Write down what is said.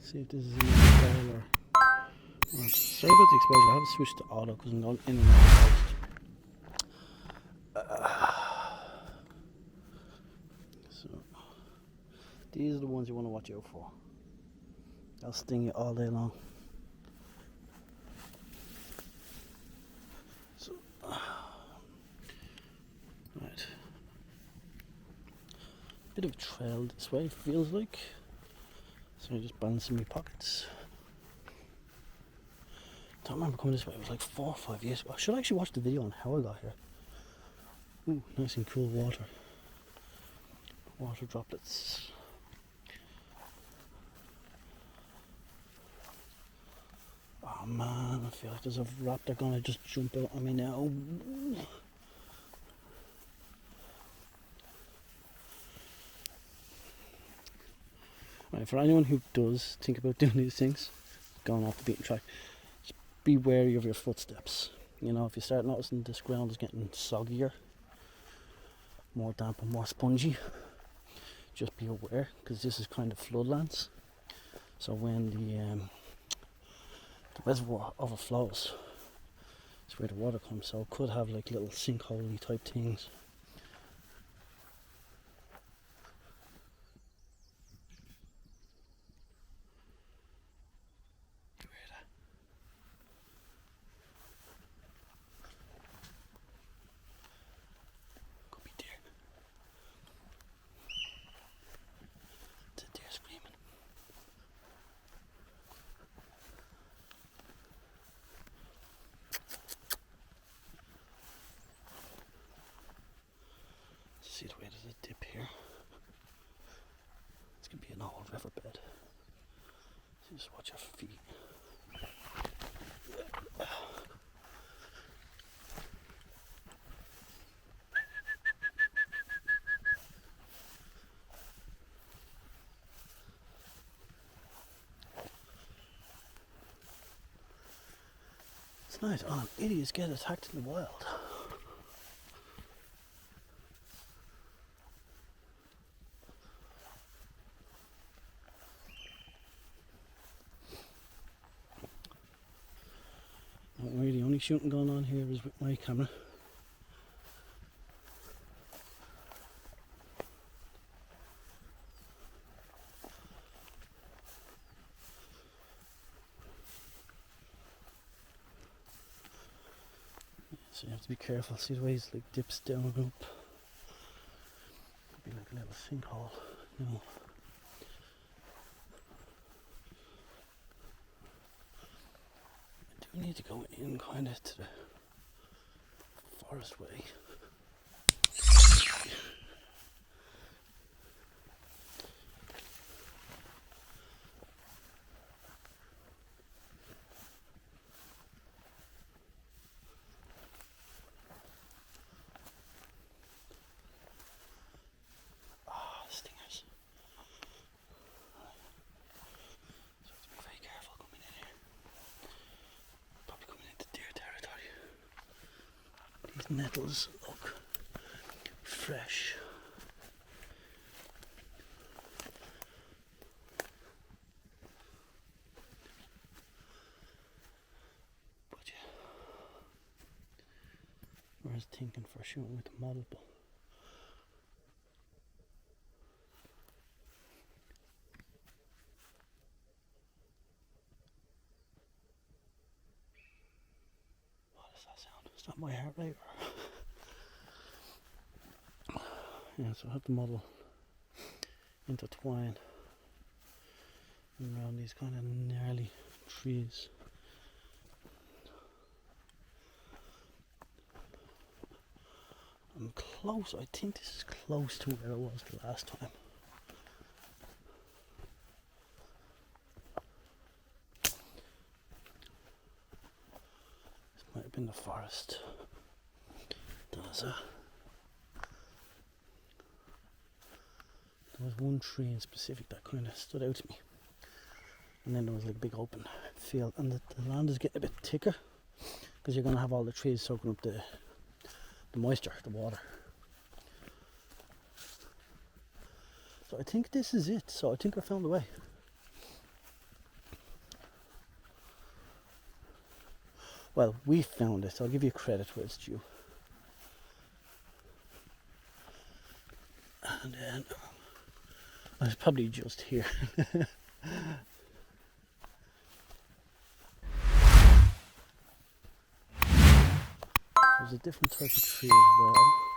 Let's see if this is in the style or. Sorry about the exposure. I have switched to auto because I'm going in and out of the post. So these are the ones you want to watch out for. They'll sting you all day long. So, right. Bit of a trail this way, feels like. So I'm just balancing my pockets. Don't remember coming this way. It was like 4 or 5 years ago. I should actually watch the video on how I got here. Ooh, nice and cool water. Water droplets. Oh man, I feel like there's a raptor gonna just jump out on me now. Right, for anyone who does think about doing these things, going off the beaten track, just be wary of your footsteps. You know, if you start noticing this ground is getting soggier, more damp and more spongy, just be aware, because this is kind of floodlands. So when the reservoir overflows, it's where the water comes, so it could have like little sinkhole-y type things. Could be deer. It's a deer screaming. See the way there's a dip here. It's gonna be an old riverbed. So just watch your feet. It's nice. Oh, idiots get attacked in the wild. Not really. Only shooting going on here is with my camera. So you have to be careful. See the way it like dips down and up. Could be like a little sinkhole, you know. I do need to go in kind of to the forest way. Stingers. So have to be very careful coming in here. Probably coming into deer territory. These nettles look fresh. But yeah, I was thinking for shooting with the model bow. It's not my heart rate. Yeah, so I have the model intertwined around these kind of gnarly trees. I'm close. I think this is close to where I was the last time. Might have been the forest. There was one tree in specific that kind of stood out to me, and then there was like a big open field, and the land is getting a bit thicker because you're going to have all the trees soaking up the moisture, the water. So I think this is it. So I think I found the way. Well, we found it. I'll give you credit where it's due. And then I was probably just here. It was a different type of tree as well.